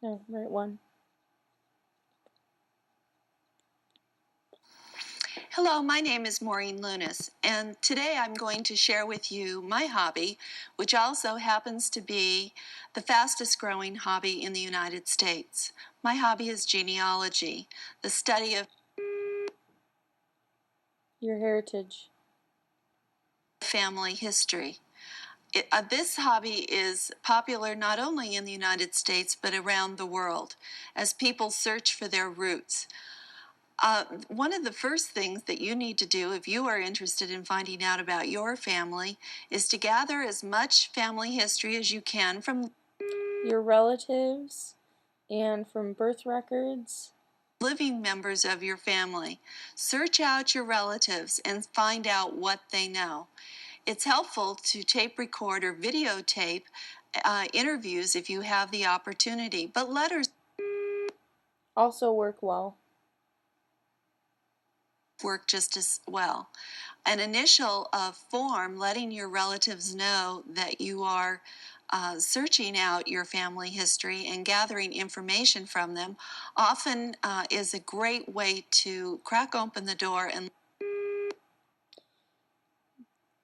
No, right one. Hello, my name is Maureen Lunas, and today I'm going to share with you my hobby, which also happens to be the fastest growing hobby in the United States. My hobby is genealogy, the study of Your heritage. family history. This hobby is popular not only in the United States but around the world as people search for their roots. One of the first things that you need to do if you are interested in finding out about your family is to gather as much family history as you can from Your relatives and from birth records. living members of your family. Search out your relatives and find out what they know. It's helpful to tape record or videotape interviews if you have the opportunity, but letters Also work well. work just as well. An initial form letting your relatives know that you are searching out your family history and gathering information from them often is a great way to crack open the door and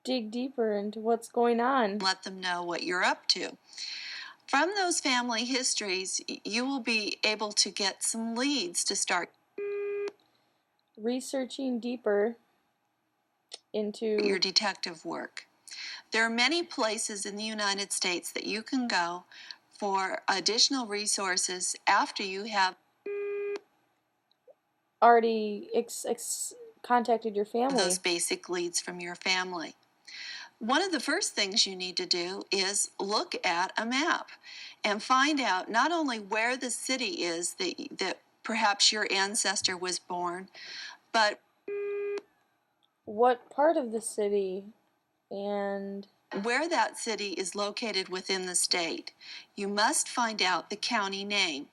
Dig deeper into what's going on. let them know what you're up to. From those family histories, you will be able to get some leads to start Researching deeper into your detective work. There are many places in the United States that you can go for additional resources after you have already contacted your family. those basic leads from your family. One of the first things you need to do is look at a map and find out not only where the city is that perhaps your ancestor was born, but what part of the city and where that city is located within the state. You must find out the county name.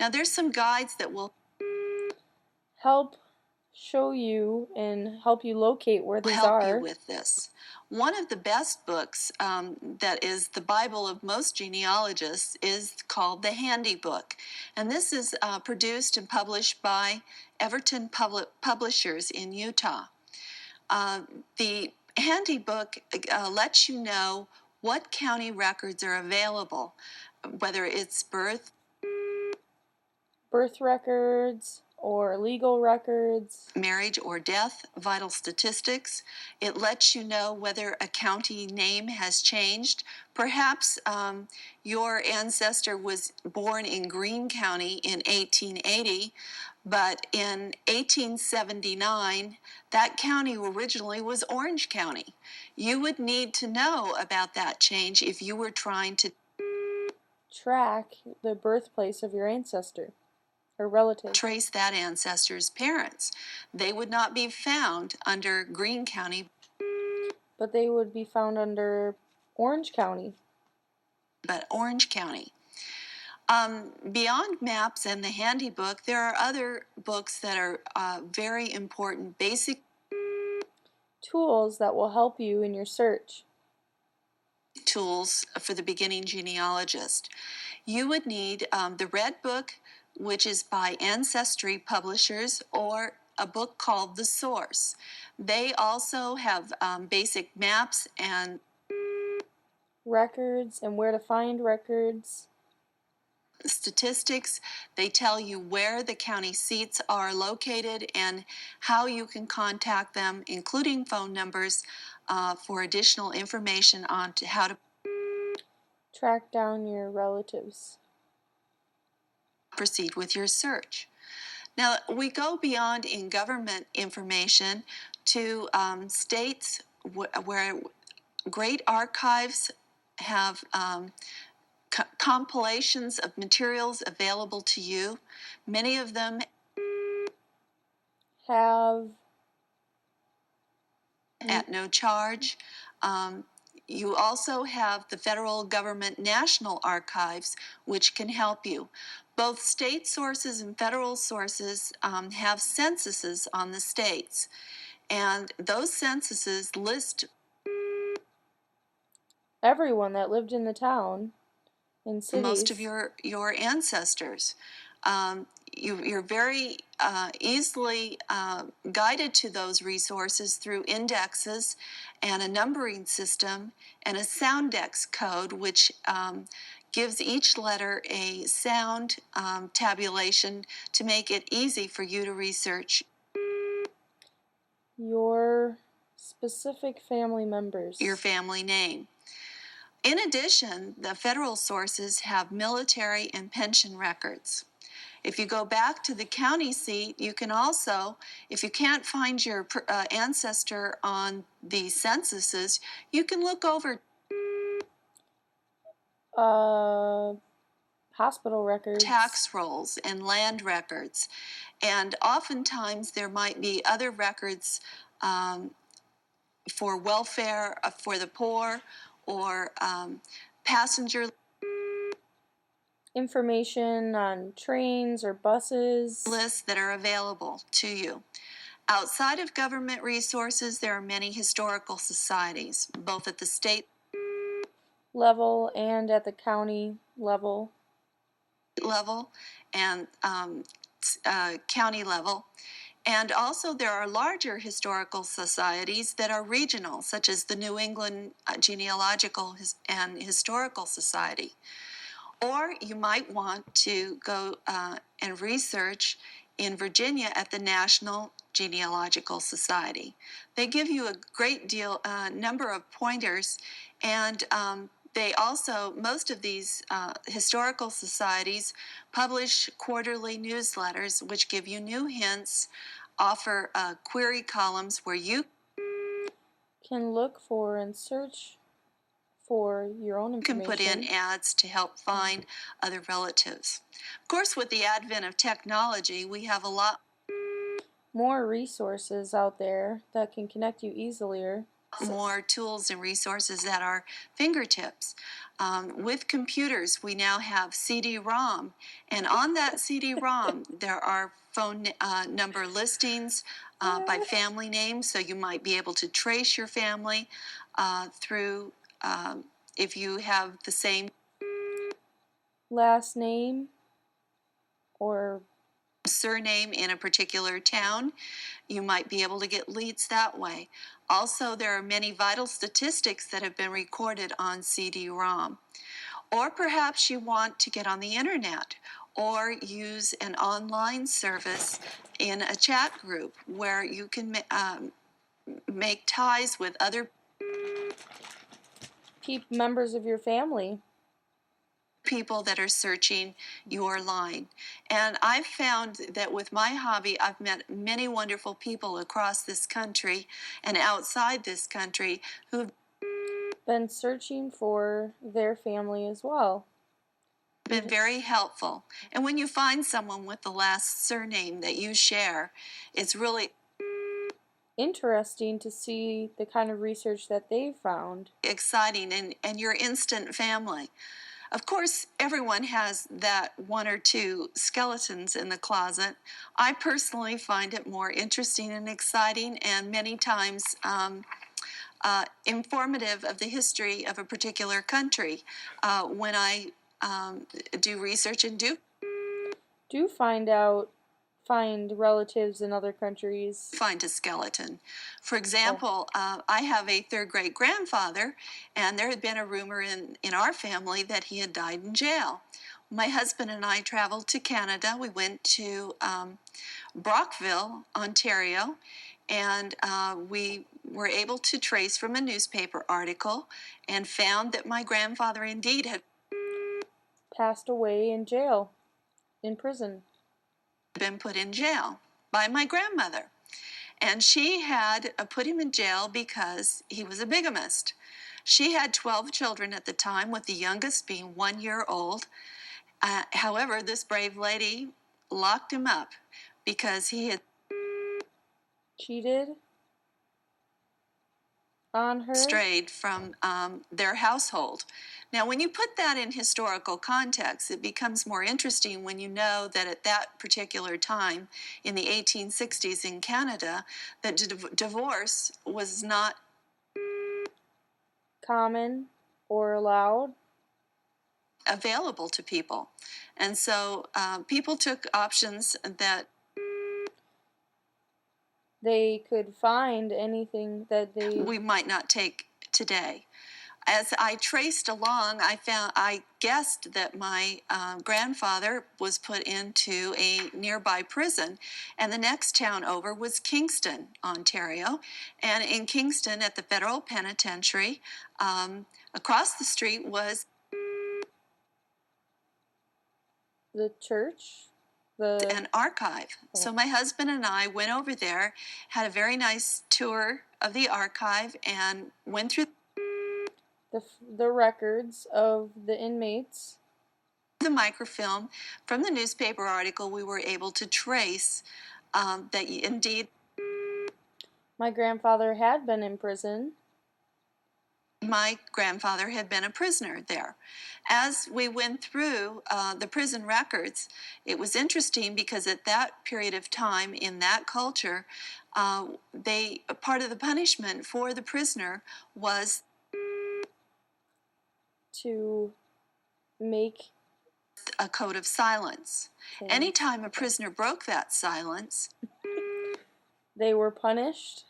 Now, there's some guides that will help show you and help you locate where these help you are. with this. One of the best books that is the Bible of most genealogists is called the Handy Book. And this is produced and published by Everton Publishers in Utah. The Handy Book lets you know what county records are available, whether it's birth records or legal records. marriage or death, vital statistics. It lets you know whether a county name has changed. Perhaps your ancestor was born in Greene County in 1880, but in 1879, that county originally was Orange County. You would need to know about that change if you were trying to track the birthplace of your ancestor or relative. trace that ancestor's parents. They would not be found under Greene County, but they would be found under Orange County. but Orange County. Beyond maps and the Handy Book, there are other books that are very important, basic tools that will help you in your search. Tools for the beginning genealogist. You would need the Red Book, which is by Ancestry Publishers, or a book called The Source. They also have basic maps and records and where to find records. Statistics. They tell you where the county seats are located and how you can contact them, including phone numbers, for additional information on how to track down your relatives. Proceed with your search. Now, we go beyond in government information to states where great archives have compilations of materials available to you. Many of them have at no charge. You also have the federal government National Archives, which can help you. Both state sources and federal sources have censuses on the states, and those censuses list everyone that lived in the town in most of cities. your ancestors. You're very easily guided to those resources through indexes and a numbering system and a Soundex code, which gives each letter a sound tabulation to make it easy for you to research Your specific family members. your family name. In addition, the federal sources have military and pension records. If you go back to the county seat, you can also, if you can't find your ancestor on the censuses, you can look over Hospital records. tax rolls and land records. And oftentimes there might be other records for welfare for the poor or passenger Information on trains or buses. lists that are available to you. Outside of government resources, there are many historical societies, both at the state Level and at the county level. level and county level. And also, there are larger historical societies that are regional, such as the New England Genealogical and Historical Society. Or you might want to go and research in Virginia at the National Genealogical Society. They give you a great deal, number of pointers, and they also, most of these historical societies publish quarterly newsletters which give you new hints, offer query columns where you Can look for and search for your own can information. put in ads to help find other relatives. Of course, with the advent of technology, we have a lot more resources out there that can connect you easier. more tools and resources at our fingertips. With computers, we now have CD-ROM, and on that CD-ROM, there are phone number listings by family name, so you might be able to trace your family through if you have the same Last name or surname in a particular town, you might be able to get leads that way. Also, there are many vital statistics that have been recorded on CD-ROM. Or perhaps you want to get on the internet or use an online service in a chat group where you can make ties with other keep members of your family. people that are searching your line. And I've found that with my hobby, I've met many wonderful people across this country and outside this country who've Been searching for their family as well. been very helpful. And when you find someone with the last surname that you share, it's really Interesting to see the kind of research that they've found. exciting and your instant family. Of course, everyone has that one or two skeletons in the closet. I personally find it more interesting and exciting, and many times informative of the history of a particular country when I do research and Do find relatives in other countries. find a skeleton. For example, I have a third great grandfather, and there had been a rumor in our family that he had died in jail. My husband and I traveled to Canada. We went to Brockville, Ontario, and we were able to trace from a newspaper article and found that my grandfather indeed had Passed away in jail, in prison. been put in jail by my grandmother. And she had put him in jail because he was a bigamist. She had 12 children at the time, with the youngest being 1 year old. However, this brave lady locked him up because he had Cheated on her. strayed from their household. Now, when you put that in historical context, it becomes more interesting when you know that at that particular time in the 1860s in Canada, that divorce was not Common or allowed. available to people. And so people took options that they could find anything that they we might not take today. As I traced along, I guessed that my grandfather was put into a nearby prison, and the next town over was Kingston, Ontario. And in Kingston, at the federal penitentiary, across the street was the church, the an archive. So my husband and I went over there, had a very nice tour of the archive, and went through the records of the inmates. the microfilm. From the newspaper article, we were able to trace that indeed My grandfather had been in prison. my grandfather had been a prisoner there. As we went through the prison records, it was interesting because at that period of time in that culture, part of the punishment for the prisoner was To make a code of silence. things. Anytime a prisoner broke that silence, They were punished.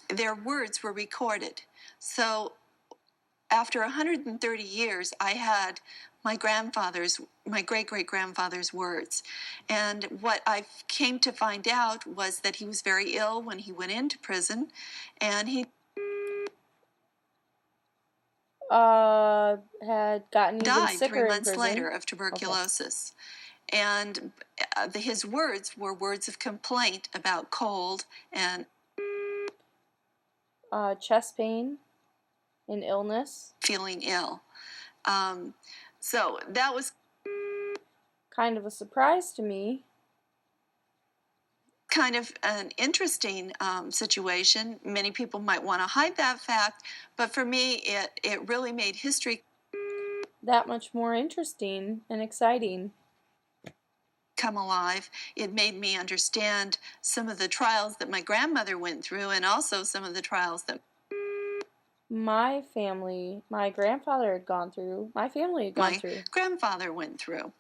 their words were recorded. So after 130 years, I had my great great grandfather's words. And what I came to find out was that he was very ill when he went into prison, and he Had gotten even died sicker 3 in months prison. later of tuberculosis. Okay. And his words were words of complaint about cold and Chest pain and illness. feeling ill. So that was Kind of a surprise to me. kind of an interesting situation. Many people might want to hide that fact, but for me, it really made history That much more interesting and exciting. come alive. It made me understand some of the trials that my grandmother went through, and also some of the trials that My family, my grandfather had gone through, my family had gone my through. grandfather went through.